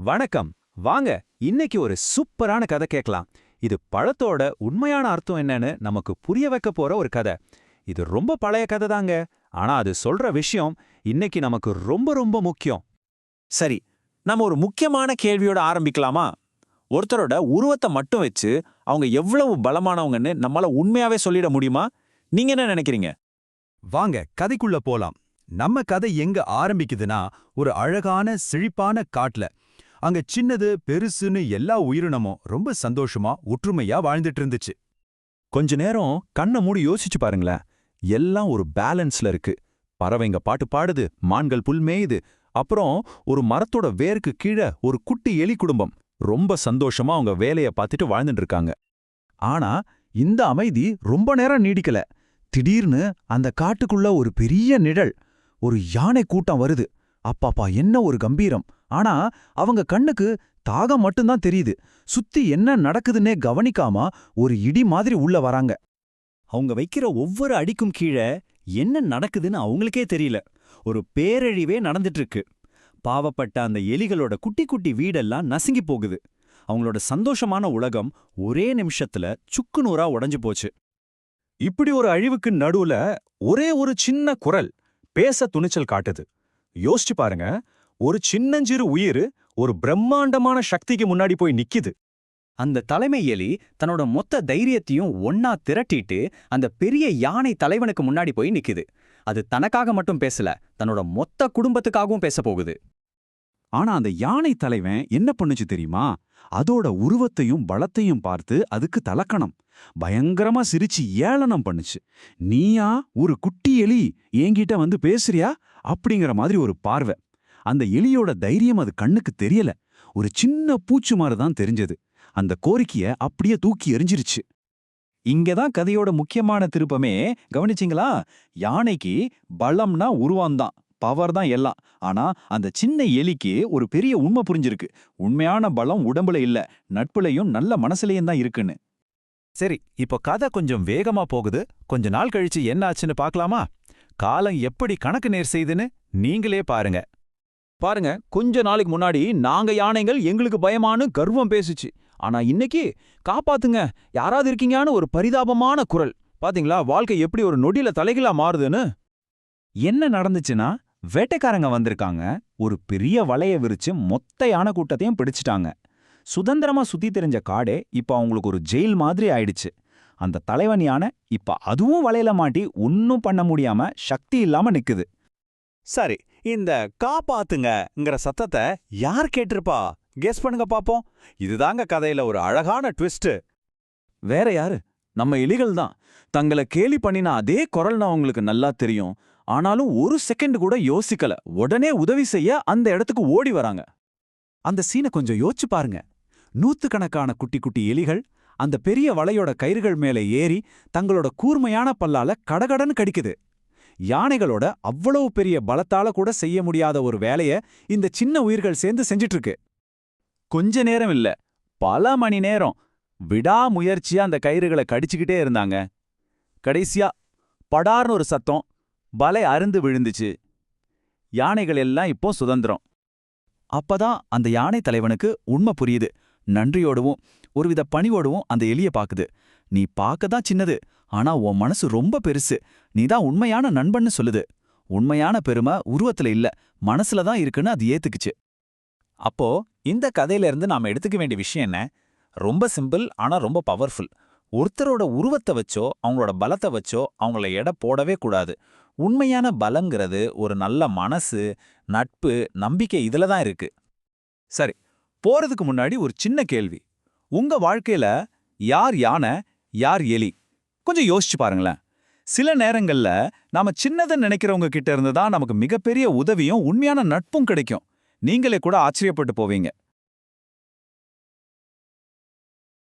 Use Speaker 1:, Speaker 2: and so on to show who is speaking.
Speaker 1: வணக்கம். வாங்க இன்னைக்கு ஒரு சூப்பரான கதை கேட்கலாம். இது பழத்தோட உண்மையான அர்த்தம் என்னன்னு நமக்கு புரிய வைக்க போற ஒரு கதை. இது ரொம்ப பழைய கதை தாங்க. ஆனா அது சொல்ற விஷயம் இன்னைக்கு நமக்கு ரொம்ப ரொம்ப முக்கியம்.
Speaker 2: சரி, நம்ம ஒரு முக்கியமான கேள்வியோட ஆரம்பிக்கலாமா? ஒருத்தரோட உருவத்தை மட்டும் வச்சு அவங்க எவ்வளவு பலமானவங்கன்னு நம்மளால உண்மையாவே சொல்லிட முடியுமா? நீங்க என்ன நினைக்கிறீங்க?
Speaker 3: வாங்க கதைக்குள்ள போலாம். நம்ம கதை எங்க ஆரம்பிக்குதுன்னா, ஒரு அழகான செழிப்பான காட்டுல. அங்க சின்னது பெருசுன்னு எல்லா உயிரினமும் ரொம்ப சந்தோஷமா ஒற்றுமையா வாழ்ந்துட்டு இருந்துச்சு.
Speaker 1: கொஞ்ச நேரம் கண்ணை மூடி யோசிச்சு பாருங்களேன். எல்லாம் ஒரு பேலன்ஸ்ல இருக்கு. பறவைங்க பாட்டு பாடுது, மான்கள் புல் மேயுது. அப்புறம் ஒரு மரத்தோட வேருக்கு கீழே ஒரு குட்டி எலி குடும்பம் ரொம்ப சந்தோஷமா அவங்க வேலைய பார்த்துட்டு வாழ்ந்துட்டு இருக்காங்க. ஆனா இந்த அமைதி ரொம்ப நேரம் நீடிக்கல. திடீர்னு அந்த காட்டுக்குள்ள ஒரு பெரிய நிழல், ஒரு யானை கூட்டம் வருது. அப்பாப்பா, என்ன ஒரு கம்பீரம்! ஆனா அவங்க கண்ணுக்கு தாகம் மட்டும்தான் தெரியுது. சுத்தி என்ன நடக்குதுன்னே கவனிக்காம ஒரு இடி மாதிரி உள்ள வராங்க.
Speaker 2: அவங்க வைக்கிற ஒவ்வொரு அடிக்கும் கீழே என்ன நடக்குதுன்னு அவங்களுக்கே தெரியல. ஒரு பேரழிவே நடந்துட்டு இருக்கு. பாவப்பட்ட அந்த எலிகளோட குட்டி குட்டி வீடெல்லாம் நசுங்கி போகுது. அவங்களோட சந்தோஷமான உலகம் ஒரே நிமிஷத்துல சுக்குநூறா உடைஞ்சு போச்சு.
Speaker 1: இப்படி ஒரு அழிவுக்கு நடுவுல ஒரே ஒரு சின்ன குரல் பேச துணிச்சல் காட்டுது. யோசிச்சு பாருங்க, ஒரு சின்னஞ்சிறு உயிர் ஒரு பிரம்மாண்டமான சக்திக்கு முன்னாடி போய் நிக்குது.
Speaker 2: அந்த தலைமை எலி தன்னோட மொத்த தைரியத்தையும் ஒன்னா திரட்டிட்டு அந்த பெரிய யானை தலைவனுக்கு முன்னாடி போய் நிக்குது. அது தனக்காக மட்டும் பேசல, தன்னோட மொத்த குடும்பத்துக்காகவும் பேச போகுது.
Speaker 1: ஆனா அந்த யானை தலைவன் என்ன பண்ணுச்சு தெரியுமா? அதோட உருவத்தையும் பலத்தையும் பார்த்து அதுக்கு தலக்கணம். பயங்கரமா சிரிச்சு ஏளனம் பண்ணுச்சு. நீயா ஒரு குட்டி எலி என்கிட்ட வந்து பேசுறியா அப்படிங்கிற மாதிரி ஒரு பார்வை. அந்த எலியோட தைரியம் அது கண்ணுக்கு தெரியல. ஒரு சின்ன பூச்சு மாதிரிதான் தெரிஞ்சது. அந்த கோரிக்கைய அப்படியே தூக்கி எறிஞ்சிருச்சு. இங்கதான் கதையோட முக்கியமான திருப்பமே. கவனிச்சிங்களா? யானைக்கு பலம்னா உருவம்தான், பவர் தான் எல்லாம். ஆனா அந்த சின்ன எலிக்கு ஒரு பெரிய உண்மை புரிஞ்சிருக்கு. உண்மையான பலம் உடம்புல இல்ல, நட்புலையும் நல்ல மனசுலயும் தான் இருக்குன்னு.
Speaker 3: சரி, இப்போ கதை கொஞ்சம் வேகமா போகுது. கொஞ்ச நாள் கழிச்சு என்ன ஆச்சுன்னு பார்க்கலாமா? காலம் எப்படி கணக்கு நேர் செய்துன்னு நீங்களே பாருங்க.
Speaker 1: பாருங்க, கொஞ்ச நாளைக்கு முன்னாடி நாங்க யானைகள் எங்களுக்கு பயமானு கர்வம் பேசுச்சு. ஆனா இன்னைக்கு காப்பாத்துங்க, யாராவது இருக்கீங்கன்னு ஒரு பரிதாபமான குரல். பாத்தீங்களா வாழ்க்கை எப்படி ஒரு நொடியில தலைகீழா மாறுதுன்னு?
Speaker 2: என்ன நடந்துச்சுன்னா, வேட்டைக்காரங்க வந்திருக்காங்க. ஒரு பெரிய வலைய விரிச்சு மொத்த யானை கூட்டத்தையும் பிடிச்சிட்டாங்க. சுதந்திரமா சுத்தி தெரிஞ்ச காடே இப்ப அவங்களுக்கு ஒரு ஜெயில் மாதிரி ஆயிடுச்சு. அந்த தலைவன் யானை இப்ப அதுவும் வலையில மாட்டி ஒன்னும் பண்ண முடியாம சக்தி இல்லாம நிக்குது. சரி, இந்த காப்பாத்துங்கங்கிற சத்தத்தை யார் கேட்டிருப்பா? கெஸ் பண்ணுங்க பாப்போம். இதுதாங்க கதையில ஒரு அழகான ட்விஸ்ட்.
Speaker 1: வேற யாரு? நம்ம எலிகள் தான். தங்களை கேலி பண்ணின அதே குரல்னு அவங்களுக்கு நல்லா தெரியும். ஆனாலும் ஒரு செகண்ட் கூட யோசிக்கல. உடனே உதவி செய்ய அந்த இடத்துக்கு ஓடி வராங்க. அந்த சீனை கொஞ்சம் யோசிச்சு பாருங்க. நூத்துக்கணக்கான குட்டி குட்டி எலிகள் அந்த பெரிய வலையோட கயிறுகள் மேலே ஏறி தங்களோட கூர்மையான பல்லால கடகடன்னு கடிக்குது. யானைகளோட அவ்வளவு பெரிய பலத்தால கூட செய்ய முடியாத ஒரு வேலைய இந்த சின்ன உயிர்கள் சேர்ந்து செஞ்சிட்டு இருக்கு. கொஞ்ச நேரம் இல்ல, பல மணி நேரம் விடாமுயற்சியா அந்த கயிறுகளை கடிச்சுக்கிட்டே இருந்தாங்க. கடைசியா படார்னு ஒரு சத்தம், வலை அருந்து விழுந்துச்சு. யானைகள் எல்லாம் இப்போ சுதந்திரம். அப்பதான் அந்த யானை தலைவனுக்கு உண்மை புரியுது. நன்றியோடவும் ஒருவித பணிவோடவும் அந்த எலிய பாக்குது. நீ பார்க்கதான் சின்னது, ஆனா உன் மனசு ரொம்ப பெருசு. நீதான் உண்மையான நண்பன்னு சொல்லுது. உண்மையான பெருமை உருவத்துல இல்ல, மனசுல தான் இருக்குன்னு அது ஏத்துக்குச்சு.
Speaker 2: அப்போ இந்த கதையில இருந்து நாம எடுத்துக்க வேண்டிய விஷயம் என்ன? ரொம்ப சிம்பிள், ஆனா ரொம்ப பவர்ஃபுல். ஒருத்தரோட உருவத்தை வச்சோ அவங்களோட பலத்தை வச்சோ அவங்கள எடை போடவே கூடாது. உண்மையான பலங்கிறது ஒரு நல்ல மனசு, நட்பு, நம்பிக்கை இதுல தான் இருக்கு.
Speaker 1: சரி, போறதுக்கு முன்னாடி ஒரு சின்ன கேள்வி. உங்க வாழ்க்கையில யார் யானை, யார் எலி? கொஞ்சம் யோசிச்சு பாருங்களேன். சில நேரங்கள்ல நாம சின்னதுன்னு நினைக்கிறவங்க கிட்ட இருந்து தான் நமக்கு மிகப்பெரிய உதவியும் உண்மையான நட்பும் கிடைக்கும். நீங்களே கூட ஆச்சரியப்பட்டு போவீங்க.